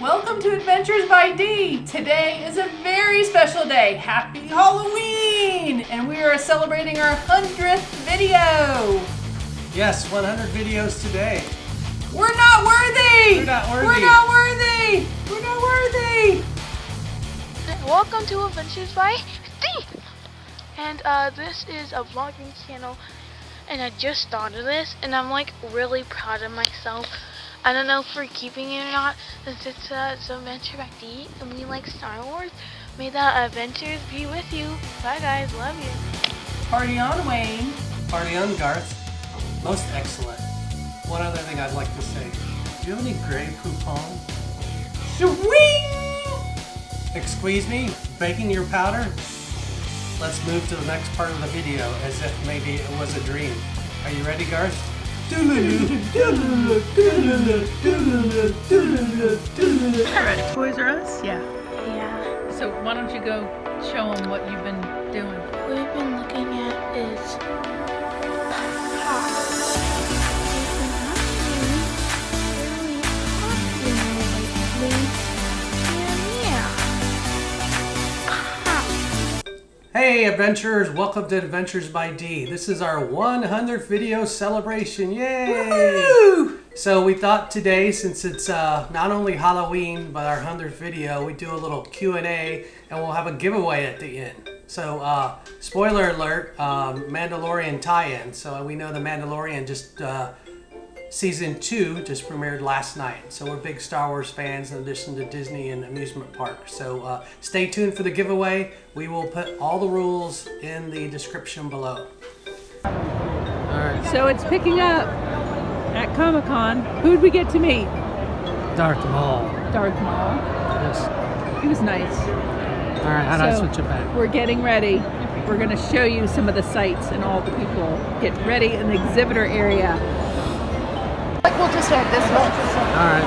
Welcome to Adventures by D. Today is a very special day. Happy Halloween! And we are celebrating our 100th video. Yes, 100 videos today. We're not worthy! We're not worthy! We're not worthy! We're not worthy! Welcome to Adventures by D. And this is a vlogging channel. And I just started this. And I'm like really proud of myself. I don't know if we're keeping it or not, since it's Adventure by D, and we like Star Wars. May the adventures be with you. Bye guys, love you. Party on, Wayne. Party on, Darth. Most excellent. One other thing I'd like to say. Do you have any gray poupon? Swing! Excuse me? Baking your powder? Let's move to the next part of the video, as if maybe it was a dream. Are you ready, Garth? Ready, Toys R Us? Yeah. Yeah. So why don't you go show them what you've been doing? What we've been looking at is Hey adventurers, welcome to Adventures by D. This is our 100th video celebration, yay! Woo! So we thought today, since it's not only Halloween, but our 100th video, we do a little Q&A and we'll have a giveaway at the end. So, spoiler alert, Mandalorian tie-in. So we know the Mandalorian just, Season 2 just premiered last night. So we're big Star Wars fans in addition to Disney and amusement parks. So stay tuned for the giveaway. We will put all the rules in the description below. Alright. So it's picking up at Comic-Con. Who'd we get to meet? Darth Maul. Darth Maul. Yes. He was nice. Alright, how do I switch it back? We're getting ready. We're going to show you some of the sights and all the people. Get ready in the exhibitor area. Like we'll just head this way. Alright.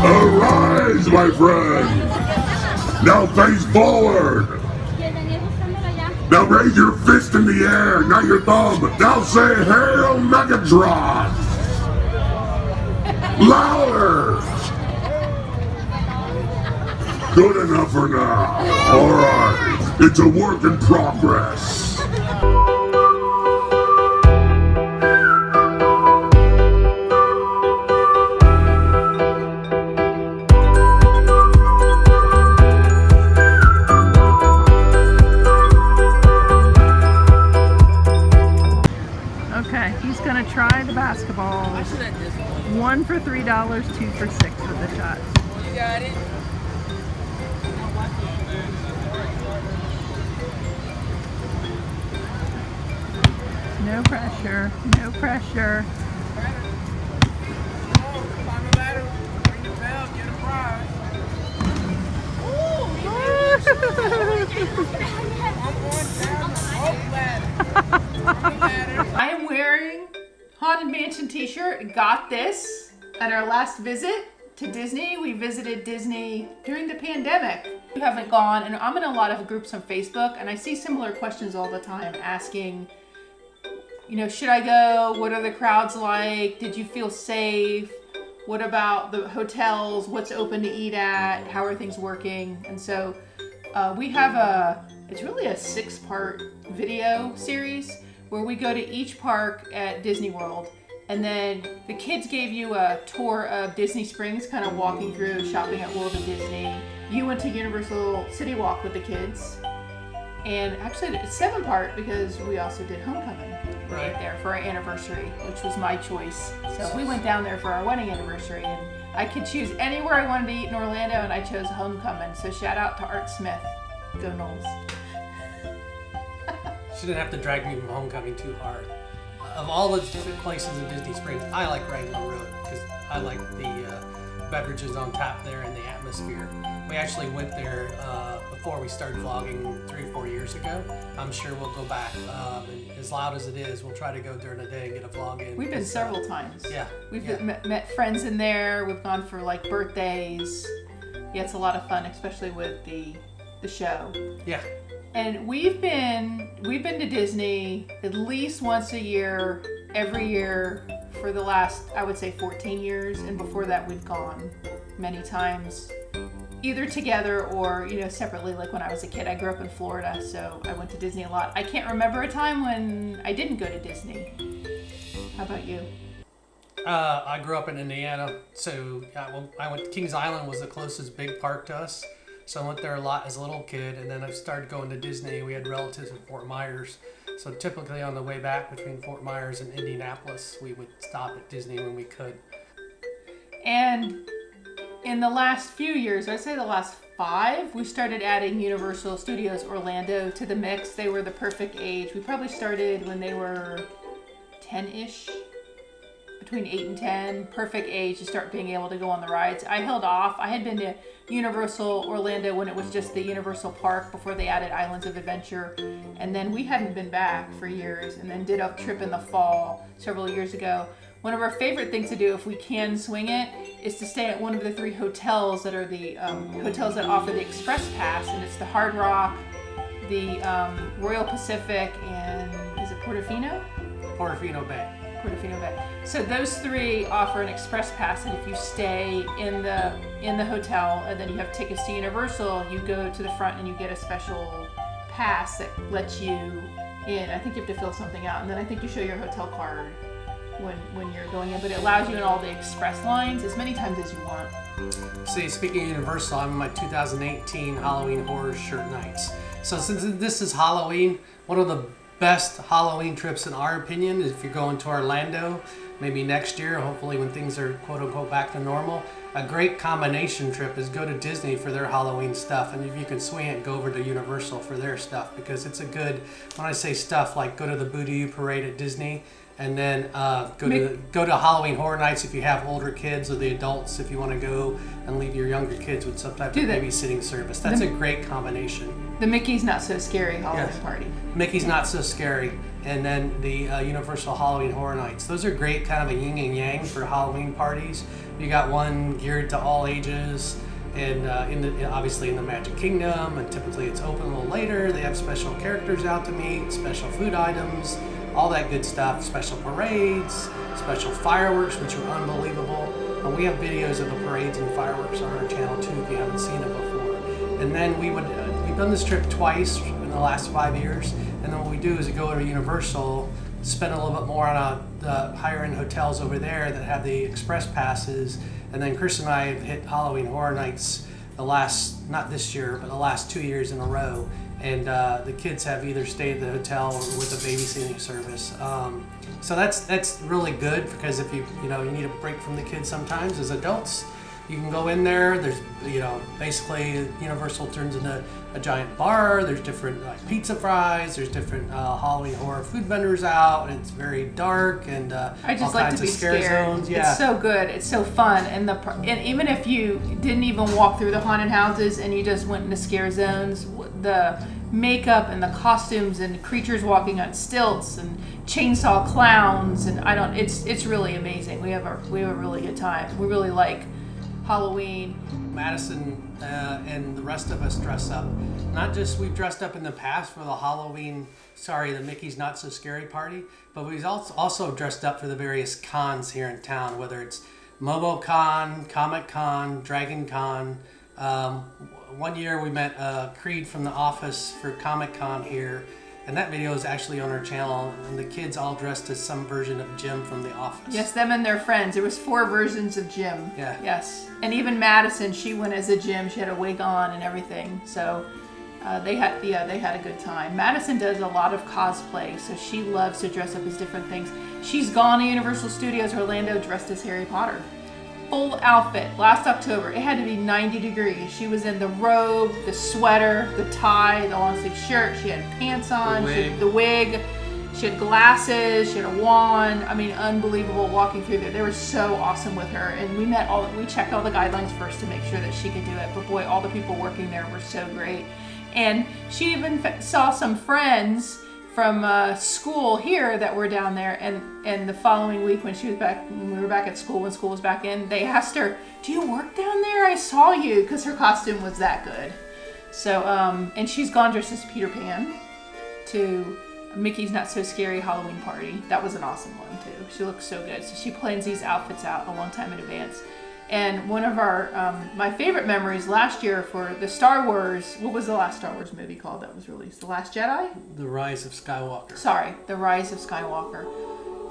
Arise, my friend! Now face forward! Now raise your fist in the air, not your thumb. Now say Hail Megatron! Louder! Good enough for now. Alright, it's a work in progress. Okay, he's gonna try the basketball. One for $3, two for $6 with the shots. You got it. No pressure, no pressure. Climb the ladder, ring the bell, get a prize. I'm going down the rope ladder. I am wearing Haunted Mansion t-shirt. Got this at our last visit to Disney. We visited Disney during the pandemic. We haven't gone, and I'm in a lot of groups on Facebook, and I see similar questions all the time asking, you know, should I go? What are the crowds like? Did you feel safe? What about the hotels? What's open to eat at? How are things working? And so we have it's really a 6-part video series where we go to each park at Disney World. And then the kids gave you a tour of Disney Springs, kind of walking through, shopping at World of Disney. You went to Universal City Walk with the kids. And actually it's 7-part because we also did Homecoming right there for our anniversary, which was my choice. So we went down there for our wedding anniversary, and I could choose anywhere I wanted to eat in Orlando, and I chose Homecoming. So shout out to Art Smith. Go Knowles. She didn't have to drag me from Homecoming too hard. Of all the places in Disney Springs, I like Wrangler Road because I like the beverages on tap there and the atmosphere. We actually went there before we started vlogging 3 or 4 years ago. I'm sure we'll go back. And as loud as it is, we'll try to go during the day and get a vlog in. We've been several times. Yeah. We've met friends in there. We've gone for like birthdays. Yeah, it's a lot of fun, especially with the the show. Yeah. And we've been to Disney at least once a year, every year for the last, I would say, 14 years. And before that, we've gone many times, either together or, separately. Like when I was a kid, I grew up in Florida, so I went to Disney a lot. I can't remember a time when I didn't go to Disney. How about you? I grew up in Indiana, so I went to Kings Island, was the closest big park to us. So I went there a lot as a little kid, and then I started going to Disney. We had relatives in Fort Myers. So typically on the way back between Fort Myers and Indianapolis, we would stop at Disney when we could. And in the last few years, I'd say the last 5, we started adding Universal Studios Orlando to the mix. They were the perfect age. We probably started when they were 10-ish. Between 8 and 10, perfect age to start being able to go on the rides. I held off. I had been to Universal Orlando when it was just the Universal Park before they added Islands of Adventure. And then we hadn't been back for years, and then did a trip in the fall several years ago. One of our favorite things to do, if we can swing it, is to stay at one of the 3 hotels that are the hotels that offer the Express Pass. And it's the Hard Rock, the Royal Pacific, and is it Portofino? Portofino Bay. Portofino Bay. So those 3 offer an express pass, and if you stay in the hotel and then you have tickets to Universal, you go to the front and you get a special pass that lets you in. I think you have to fill something out, and then I think you show your hotel card when you're going in, but it allows you in all the express lines as many times as you want. See, speaking of Universal, I'm in my 2018 Halloween Horror Shirt Nights. So since this is Halloween, one of the best Halloween trips in our opinion is if you're going to Orlando, maybe next year, hopefully when things are quote unquote back to normal. A great combination trip is go to Disney for their Halloween stuff, and if you can swing it, go over to Universal for their stuff, because it's a good, when I say stuff, like go to the Boo-Doo Parade at Disney, and then go to Halloween Horror Nights if you have older kids, or the adults if you want to go and leave your younger kids with some type of babysitting service. That's a great combination. The Mickey's Not So Scary Halloween Party. Mickey's Not So Scary. And then the Universal Halloween Horror Nights. Those are great, kind of a yin and yang for Halloween parties. You got one geared to all ages, and obviously in the Magic Kingdom, and typically it's open a little later. They have special characters out to meet, special food items, all that good stuff, special parades, special fireworks, which are unbelievable. And we have videos of the parades and fireworks on our channel too if you haven't seen it before. And then we've done this trip twice in the last 5 years, and then what we do is we go to Universal, spend a little bit more on the higher end hotels over there that have the express passes, and then Kris and I have hit Halloween Horror Nights not this year, but the last 2 years in a row. And the kids have either stayed at the hotel or with a babysitting service. So that's really good, because if you need a break from the kids sometimes as adults, you can go in there. There's basically Universal turns into a giant bar. There's different pizza fries. There's different Halloween horror food vendors out. And it's very dark, and I just all like kinds to be of scare scared. zones. Yeah. It's so good. It's so fun, and even if you didn't even walk through the haunted houses and you just went into scare zones, the makeup and the costumes and creatures walking on stilts and chainsaw clowns, and it's really amazing. We have a really good time. We really like Halloween. Madison and the rest of us dress up. Not just we've dressed up in the past for the Mickey's Not So Scary party, but we've also dressed up for the various cons here in town, whether it's MomoCon, Comic Con, Dragon Con. One year we met Creed from The Office for Comic Con here, and that video is actually on our channel, and the kids all dressed as some version of Jim from The Office. Yes, them and their friends. There was 4 versions of Jim. Yeah. Yes. And even Madison, she went as a Jim. She had a wig on and everything. So they had a good time. Madison does a lot of cosplay, so she loves to dress up as different things. She's gone to Universal Studios Orlando dressed as Harry Potter. Full outfit last October. It had to be 90 degrees. She was in the robe, the sweater, the tie, the long sleeve shirt. She had pants on, she had the wig, she had glasses, she had a wand. I mean, unbelievable walking through there. They were so awesome with her, and we checked all the guidelines first to make sure that she could do it. But boy, all the people working there were so great. And she even saw some friends from school here that were down there, and the following week when we were back at school, when school was back in, they asked her, "Do you work down there? I saw you," because her costume was that good. So, and she's gone dressed as Peter Pan to Mickey's Not So Scary Halloween Party. That was an awesome one too. She looks so good. So she plans these outfits out a long time in advance. And one of our, my favorite memories last year for the Star Wars, what was the last Star Wars movie called that was released? The Last Jedi? The Rise of Skywalker. Sorry, The Rise of Skywalker.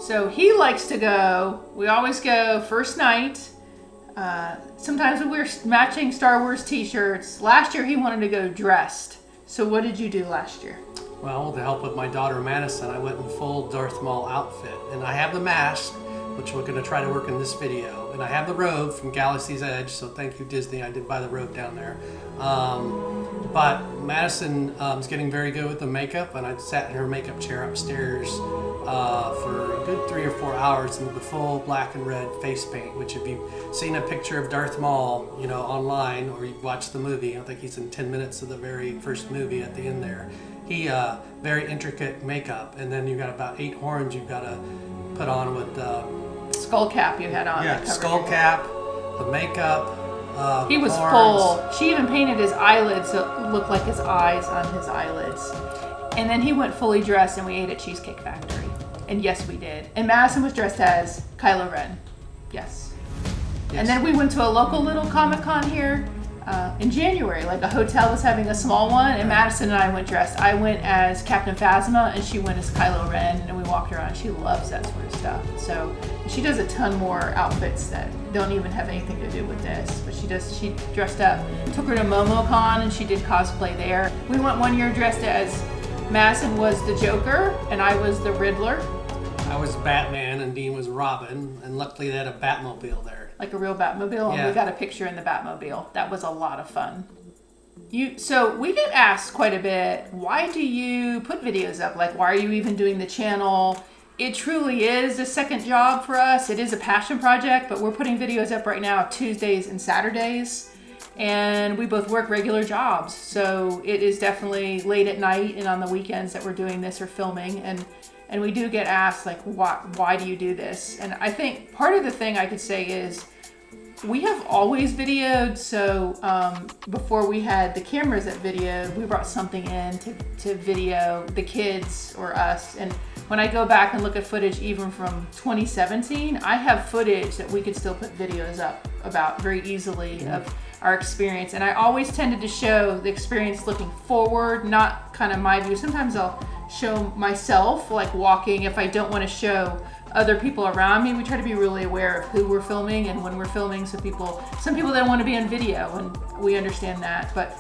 So he likes to go, we always go first night. Sometimes we wear matching Star Wars t-shirts. Last year he wanted to go dressed. So what did you do last year? Well, to help with my daughter Madison, I went in full Darth Maul outfit. And I have the mask, which we're going to try to work in this video. And I have the robe from Galaxy's Edge, so thank you, Disney. I did buy the robe down there. But Madison is getting very good with the makeup, and I sat in her makeup chair upstairs for a good 3 or 4 hours in the full black and red face paint, which if you've seen a picture of Darth Maul, you know, online, or you've watched the movie, I think he's in 10 minutes of the very first movie at the end there. He, very intricate makeup, and then you've got about 8 horns you've got to put on with Skull cap you had on. yeah, skull cap, the makeup. He was horns. full. She even painted his eyelids so it looked like his eyes on his eyelids. And then he went fully dressed and we ate at Cheesecake Factory. And yes, we did. And Madison was dressed as Kylo Ren. Yes. And then we went to a local little Comic-Con here in January. Like a hotel was having a small one and Madison and I went dressed. I went as Captain Phasma and she went as Kylo Ren and we walked around. She loves that sort of stuff. So she does a ton more outfits that don't even have anything to do with this. But she dressed up, took her to MomoCon and she did cosplay there. We went one year dressed as Madison was the Joker and I was the Riddler. I was Batman and Dean was Robin, and luckily they had a Batmobile there. Like a real Batmobile, and we got a picture in the Batmobile. That was a lot of fun. So we get asked quite a bit, why do you put videos up? Like, why are you even doing the channel? It truly is a second job for us. It is a passion project, but we're putting videos up right now Tuesdays and Saturdays. And we both work regular jobs. So it is definitely late at night and on the weekends that we're doing this or filming. And we do get asked, like, why do you do this? And I think part of the thing I could say is we have always videoed. So before we had the cameras that videoed, we brought something in to video the kids or us. And when I go back and look at footage even from 2017, I have footage that we could still put videos up about very easily of our experience. And I always tended to show the experience looking forward, not kind of my view. Sometimes I'll show myself like walking if I don't want to show other people around me. We try to be really aware of who we're filming and when we're filming. So some people don't want to be on video and we understand that, but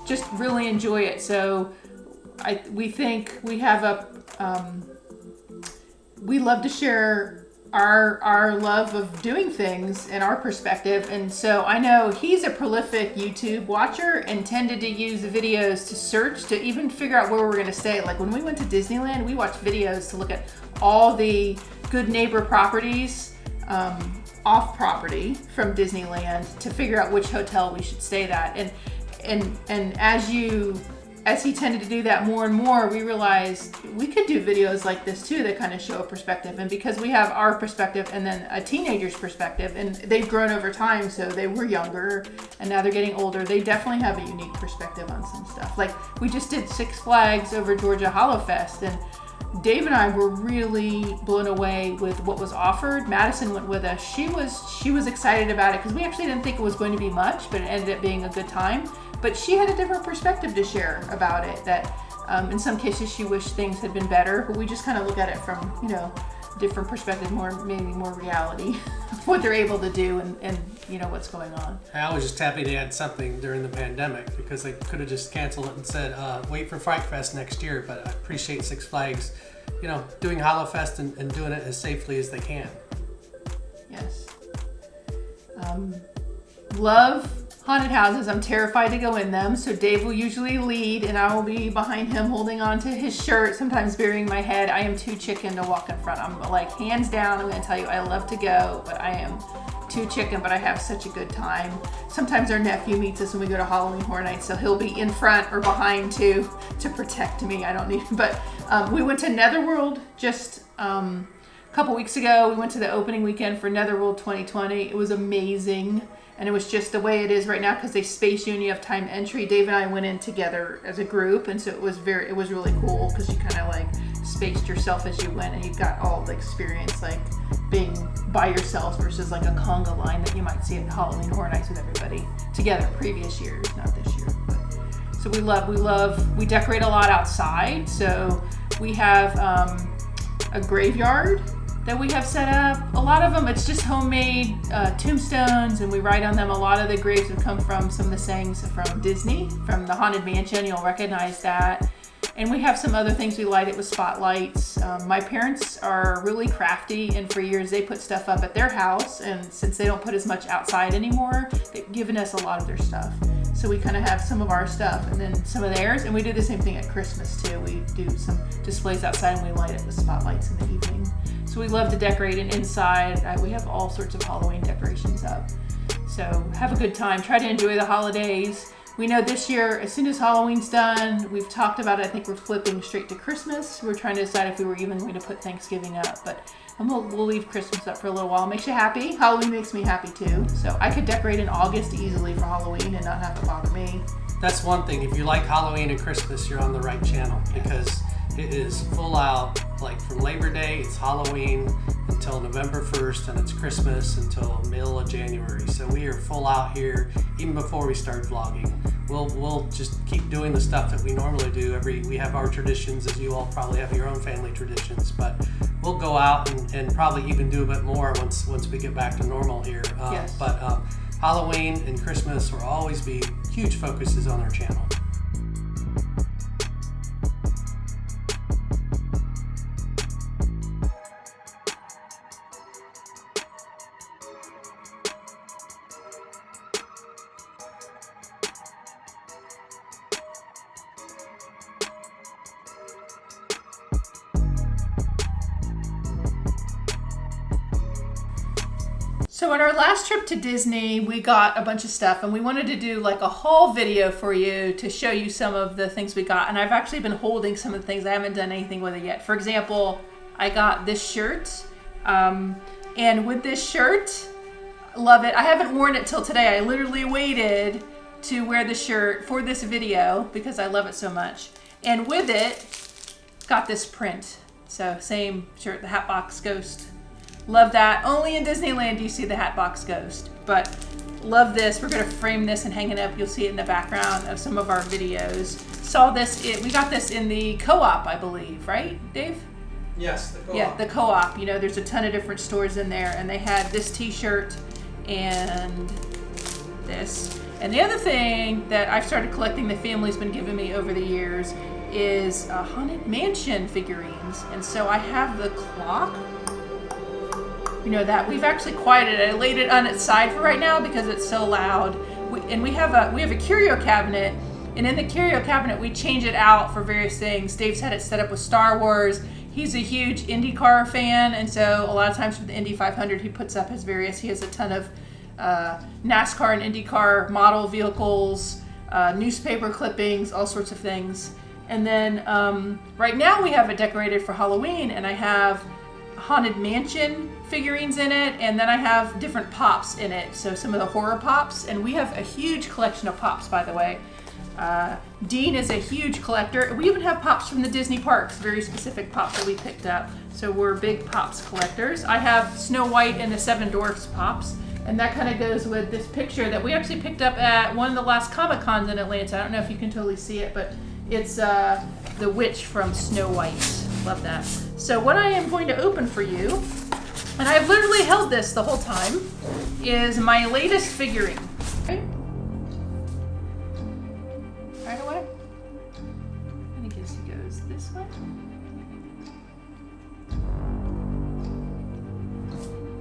just really enjoy it. So we think we have we love to share our love of doing things and our perspective. And so I know he's a prolific YouTube watcher and tended to use the videos to search to even figure out where we're going to stay. Like when we went to Disneyland, we watched videos to look at all the Good Neighbor properties off property from Disneyland to figure out which hotel we should stay at. And as he tended to do that more and more, we realized we could do videos like this too that kind of show a perspective. And because we have our perspective and then a teenager's perspective, and they've grown over time, so they were younger and now they're getting older, they definitely have a unique perspective on some stuff. Like we just did Six Flags over Georgia Hollowfest, and Dave and I were really blown away with what was offered. Madison went with us. She was excited about it because we actually didn't think it was going to be much, but it ended up being a good time. But she had a different perspective to share about it, that in some cases she wished things had been better, but we just kind of look at it from, different perspective, maybe more reality, what they're able to do and what's going on. I was just happy they had something during the pandemic because they could have just canceled it and said, wait for Fright Fest next year, but I appreciate Six Flags, doing Hollowfest and doing it as safely as they can. Yes. Love haunted houses. I'm terrified to go in them, so Dave will usually lead and I will be behind him holding on to his shirt, sometimes burying my head. I am too chicken to walk in front. I'm like, hands down, I'm going to tell you, I love to go, but I am too chicken, but I have such a good time. Sometimes our nephew meets us when we go to Halloween Horror Nights, so he'll be in front or behind to protect me. I don't need, but we went to Netherworld just couple weeks ago. We went to the opening weekend for Netherworld 2020. It was amazing. and it was just the way it is right now because they space you and you have time entry. Dave and I went in together as a group, and so it was really cool because you kind of like spaced yourself as you went, and you got all the experience like being by yourself versus like a conga line that you might see at Halloween Horror Nights with everybody together previous years, not this year. But, so we decorate a lot outside. So we have a graveyard that we have set up. A lot of them, it's just homemade tombstones, and we write on them. A lot of the graves have come from some of the sayings from Disney, from the Haunted Mansion. You'll recognize that. And we have some other things we light it with spotlights. My parents are really crafty, and for years they put stuff up at their house, and since they don't put as much outside anymore, they've given us a lot of their stuff. So we kind of have some of our stuff and then some of theirs, and we do the same thing at Christmas too. We do some displays outside and we light it with spotlights in the evening. So we love to decorate, and inside we have all sorts of Halloween decorations up. So have a good time. Try to enjoy the holidays. We know this year, as soon as Halloween's done, we've talked about it, I think we're flipping straight to Christmas. We're trying to decide if we were even going to put Thanksgiving up, but we'll leave Christmas up for a little while. Makes you happy. Halloween makes me happy too. So I could decorate in August easily for Halloween and not have it bother me. That's one thing. If you like Halloween and Christmas, you're on the right channel, because it is full out. Like from Labor Day, it's Halloween until November 1st, and it's Christmas until middle of January. So we are full out here even before we start vlogging. We'll just keep doing the stuff that we normally do. We have our traditions, as you all probably have your own family traditions, but we'll go out and probably even do a bit more once we get back to normal here. Yes. But Halloween and Christmas will always be huge focuses on our channel. So on our last trip to Disney, we got a bunch of stuff, and we wanted to do like a haul video for you to show you some of the things we got. And I've actually been holding some of the things. I haven't done anything with it yet. For example, I got this shirt, and with this shirt, love it. I haven't worn it till today. I literally waited to wear the shirt for this video because I love it so much. And with it, got this print. So same shirt, the Hatbox Ghost. Love that. Only in Disneyland do you see the Hatbox Ghost. But love this. We're going to frame this and hang it up. You'll see it in the background of some of our videos. Saw this. We got this in the co-op, I believe. Right, Dave? Yes, the co-op. Yeah, the co-op. You know, there's a ton of different stores in there. And they had this t-shirt and this. And the other thing that I've started collecting, the family's been giving me over the years, is Haunted Mansion figurines. And so I have the clock. You know that we've actually quieted it. I laid it on its side for right now because it's so loud. We have a curio cabinet, and in the curio cabinet we change it out for various things. Dave's had it set up with Star Wars. He's a huge IndyCar fan, and so a lot of times for the Indy 500 he puts up his various. He has a ton of NASCAR and IndyCar model vehicles, newspaper clippings, all sorts of things. And then right now we have it decorated for Halloween, and I have Haunted Mansion figurines in it, and then I have different pops in it, so some of the horror pops, and we have a huge collection of pops, by the way. Dean is a huge collector. We even have pops from the Disney parks, very specific pops that we picked up, so we're big pops collectors. I have Snow White and the Seven Dwarfs pops, and that kind of goes with this picture that we actually picked up at one of the last Comic-Cons in Atlanta. I don't know if you can totally see it, but it's the witch from Snow White. Love that. So what I am going to open for you, and I've literally held this the whole time, is my latest figurine. Okay. Right away. I guess it goes this way.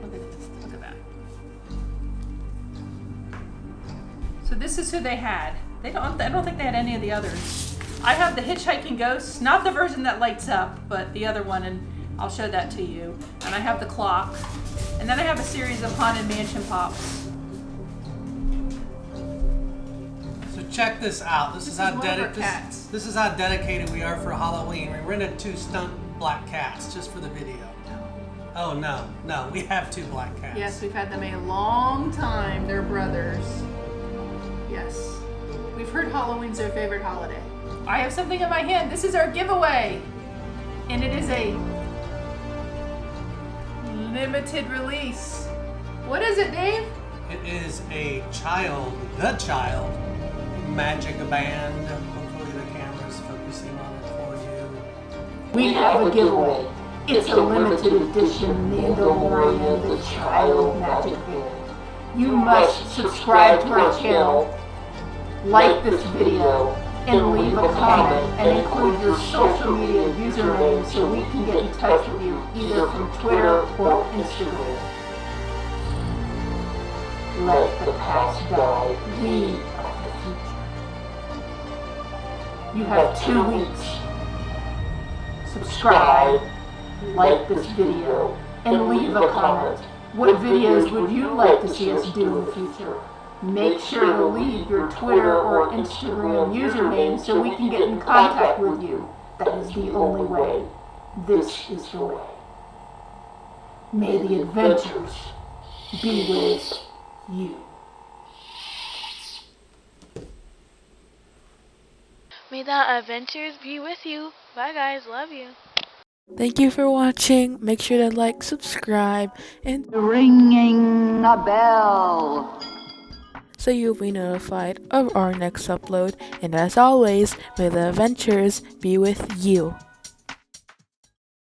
Look at this. Look at that. So this is who they had. I don't think they had any of the others. I have the Hitchhiking Ghost, not the version that lights up, but the other one, and I'll show that to you. And I have the clock. And then I have a series of Haunted Mansion pops. So check this out. This is how dedicated we are for Halloween. We rented 2 stunt black cats just for the video. Oh, no, we have 2 black cats. Yes, we've had them a long time. They're brothers. Yes. We've heard Halloween's their favorite holiday. I have something in my hand. This is our giveaway. And it is a limited release. What is it, Dave? It is a the child magic band. Hopefully the camera's focusing on it for you. We have a giveaway. It's a limited edition Mandalorian the Child Magic Band. You must subscribe to our channel, like this video, and leave a comment and include your social media username so we can get in touch with you either from Twitter or Instagram. Let the past die. We are the future. You have 2 weeks. Subscribe, like this video, and leave a comment. What videos would you like to see us do in the future? Make sure to leave your Twitter or Instagram username so we can get in contact with you. That is the only way. This is the way. May the adventures be with you. May the adventures be with you. Bye guys, love you. Thank you for watching. Make sure to like, subscribe, and Ringing a bell. so you'll be notified of our next upload. And as always, may the adventures be with you.